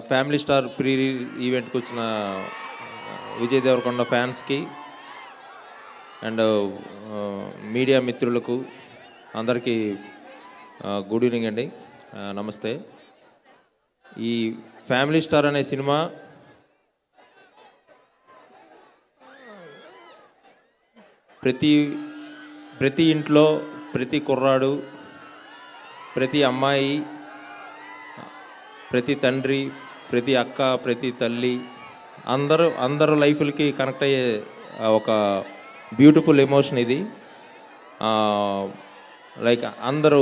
Family star pre ఈవెంట్కి వచ్చిన విజయ్ దేవరకొండ ఫ్యాన్స్కి అండ్ మీడియా మిత్రులకు అందరికీ గుడ్ ఈవినింగ్ అండి, నమస్తే. ఈ ఫ్యామిలీ స్టార్ అనే సినిమా ప్రతి ఇంట్లో ప్రతి కుర్రాడు, ప్రతి అమ్మాయి, ప్రతి తండ్రి, ప్రతి అక్క, ప్రతి తల్లి అందరూ లైఫ్లకి కనెక్ట్ అయ్యే ఒక బ్యూటిఫుల్ ఎమోషన్ ఇది. అందరూ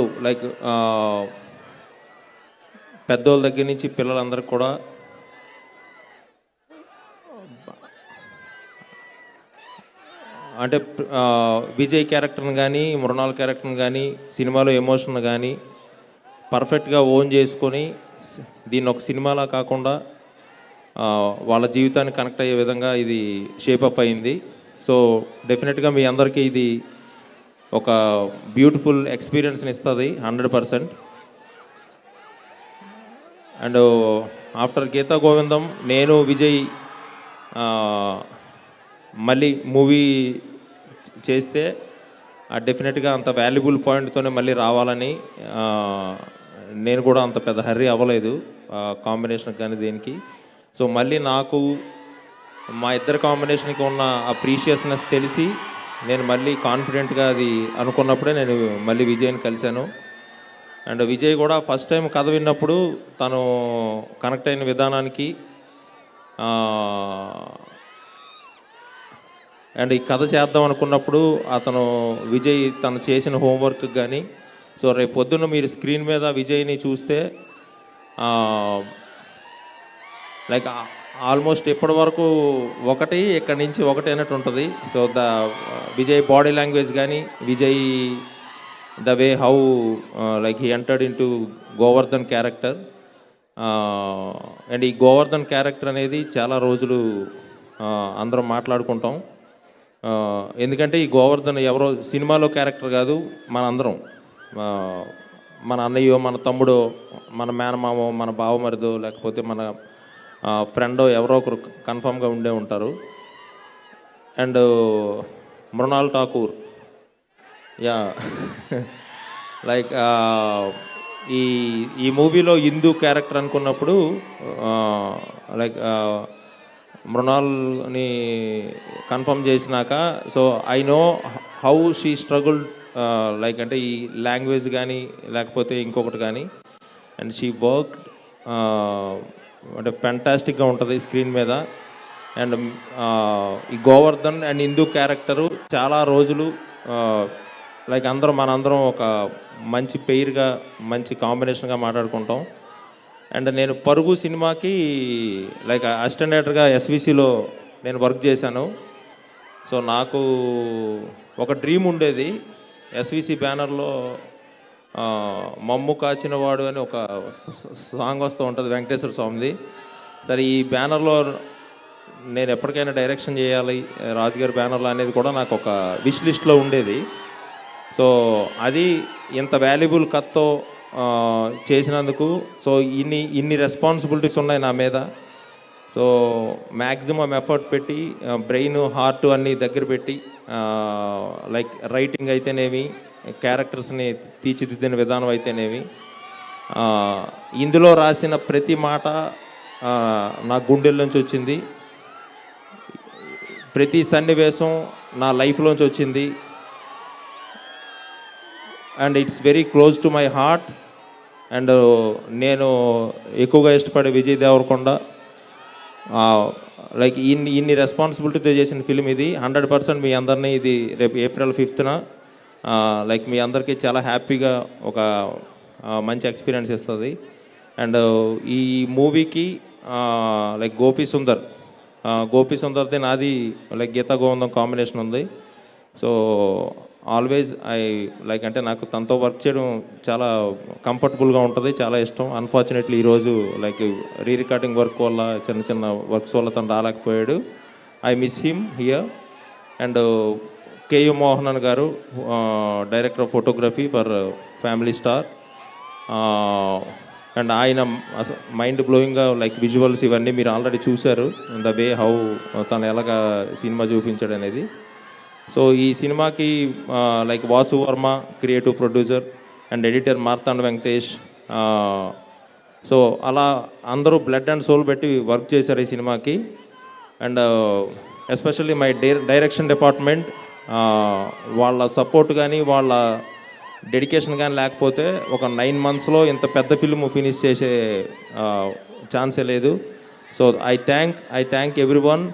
పెద్దోళ్ళ దగ్గర నుంచి పిల్లలందరికీ కూడా అంటే విజయ్ క్యారెక్టర్ని కానీ మృణాల్ క్యారెక్టర్ని కానీ సినిమాలో ఎమోషన్ కానీ పర్ఫెక్ట్గా ఓన్ చేసుకొని దీన్ని ఒక సినిమాలా కాకుండా వాళ్ళ జీవితాన్ని కనెక్ట్ అయ్యే విధంగా ఇది షేపప్ అయింది. సో డెఫినెట్గా మీ అందరికీ ఇది ఒక బ్యూటిఫుల్ ఎక్స్పీరియన్స్ని ఇస్తుంది 100%. అండ్ ఆఫ్టర్ గీతా గోవిందం నేను విజయ్ మళ్ళీ మూవీ చేస్తే డెఫినెట్గా అంత వాల్యుబుల్ పాయింట్తోనే మళ్ళీ రావాలని నేను కూడా అంత పెద్ద హర్రీ అవ్వలేదు కాంబినేషన్కి కానీ దేనికి. సో మళ్ళీ నాకు మా ఇద్దరు కాంబినేషన్కి ఉన్న ఆ ప్రీషియస్నెస్ తెలిసి నేను మళ్ళీ కాన్ఫిడెంట్గా అది అనుకున్నప్పుడే నేను మళ్ళీ విజయ్ని కలిశాను. అండ్ విజయ్ కూడా ఫస్ట్ టైం కథ విన్నప్పుడు తను కనెక్ట్ అయిన విధానానికి అండ్ ఈ కథ చేద్దాం అనుకున్నప్పుడు విజయ్ తను చేసిన హోంవర్క్ కానీ, సో రేపు పొద్దున్న మీరు స్క్రీన్ మీద విజయ్ని చూస్తే ఆల్మోస్ట్ ఇప్పటి వరకు ఇక్కడి నుంచి ఒకటి అన్నట్టు ఉంటుంది. సో విజయ్ బాడీ లాంగ్వేజ్ కానీ, Vijay the way how he entered in to Govardhan character. And ఈ గోవర్ధన్ క్యారెక్టర్ అనేది చాలా రోజులు అందరం మాట్లాడుకుంటాం. ఎందుకంటే ఈ గోవర్ధన్ ఎవరో సినిమాలో క్యారెక్టర్ కాదు, మనందరం మన అన్నయ్యో, మన తమ్ముడో, మన మేనమామో, మన బావమరిదో, లేకపోతే మన ఫ్రెండో ఎవరో ఒకరు కన్ఫామ్గా ఉండే ఉంటారు. అండ్ మృణాల్ ఠాకూర్ ఈ మూవీలో హిందూ క్యారెక్టర్ అనుకున్నప్పుడు మృణాల్ని కన్ఫర్మ్ చేసినాక, so I know how she struggle అంటే ఈ లాంగ్వేజ్ కానీ లేకపోతే ఇంకొకటి కానీ. అండ్ షీ వర్క్ అంటే ఫెంటాస్టిక్గా ఉంటుంది స్క్రీన్ మీద. అండ్ ఈ గోవర్ధన్ అండ్ హిందూ క్యారెక్టరు చాలా రోజులు మనందరం ఒక మంచి పెయిర్గా మంచి కాంబినేషన్గా మాట్లాడుకుంటాం. అండ్ నేను పరుగు సినిమాకి అసిస్టెంట్ డైరెక్టర్గా ఎస్విసిలో నేను వర్క్ చేశాను. సో నాకు ఒక డ్రీమ్ ఉండేది, ఎస్విసి బ్యానర్లో మమ్ము కాచినవాడు అని ఒక సాంగ్ వస్తూ ఉంటుంది వెంకటేశ్వర స్వామిది. సరే ఈ బ్యానర్లో నేను ఎప్పటికైనా డైరెక్షన్ చేయాలి రాజుగారి బ్యానర్లో అనేది కూడా నాకు ఒక విష్ లిస్ట్లో ఉండేది. సో అది ఇంత వాల్యుబుల్ కథతో చేసినందుకు సో ఇన్ని రెస్పాన్సిబిలిటీస్ ఉన్నాయి నా మీద. సో మ్యాక్సిమం ఎఫర్ట్ పెట్టి బ్రెయిన్ హార్ట్ అన్నీ దగ్గర పెట్టి రైటింగ్ అయితేనేమి, క్యారెక్టర్స్ని తీర్చిదిద్దిన విధానం అయితేనేమి, ఇందులో రాసిన ప్రతి మాట నా గుండెల నుంచి వచ్చింది, ప్రతి సన్నివేశం నా లైఫ్లోంచి వచ్చింది. And it's very close to my heart. And నేను ఎక్కువగా ఇష్టపడే విజయ్ దేవరకొండ ఇన్ని రెస్పాన్సిబిలిటీతో చేసిన ఫిలిం ఇది. 100% మీ అందరినీ ఇది రేపు April 5th మీ అందరికీ చాలా హ్యాపీగా ఒక మంచి ఎక్స్పీరియన్స్ ఇస్తుంది. అండ్ ఈ మూవీకి గోపి సుందర్ది నాది గీతా గోవిందం కాంబినేషన్ ఉంది. సో ఆల్వేజ్ అంటే నాకు తనతో వర్క్ చేయడం చాలా కంఫర్టబుల్గా ఉంటుంది, చాలా ఇష్టం. అన్ఫార్చునేట్లీ ఈరోజు రీ రికార్డింగ్ వర్క్ వల్ల చిన్న వర్క్స్ వల్ల తను రాలేకపోయాడు. I miss him here. And K U గారు, director of photography for Family Star. And ఆయన మైండ్ బ్లోయింగ్గా లైక్ విజువల్స్ ఇవన్నీ మీరు ఆల్రెడీ చూశారు, ద వే హౌ తను ఎలాగా సినిమా చూపించాడు అనేది. సో ఈ సినిమాకి like Vasu Varma creative producer and editor Marthanda Venkatesh, so అలా అందరూ బ్లడ్ అండ్ సోల్ పెట్టి వర్క్ చేశారు ఈ సినిమాకి. And especially my direction department, వాళ్ళ సపోర్ట్ కానీ వాళ్ళ డెడికేషన్ కానీ లేకపోతే ఒక 9 monthsలో ఇంత పెద్ద ఫిల్మ్ ఫినిష్ చేసే ఛాన్సే లేదు. So I thank every one.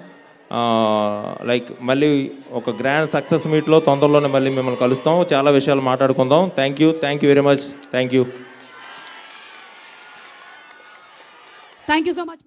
Like మళ్ళీ ఒక గ్రాండ్ సక్సెస్ మీట్లో తొందరలోనే మళ్ళీ మిమ్మల్ని కలుస్తాం, చాలా విషయాలు మాట్లాడుకుందాం. Thank you very much. Thank you thank you so much.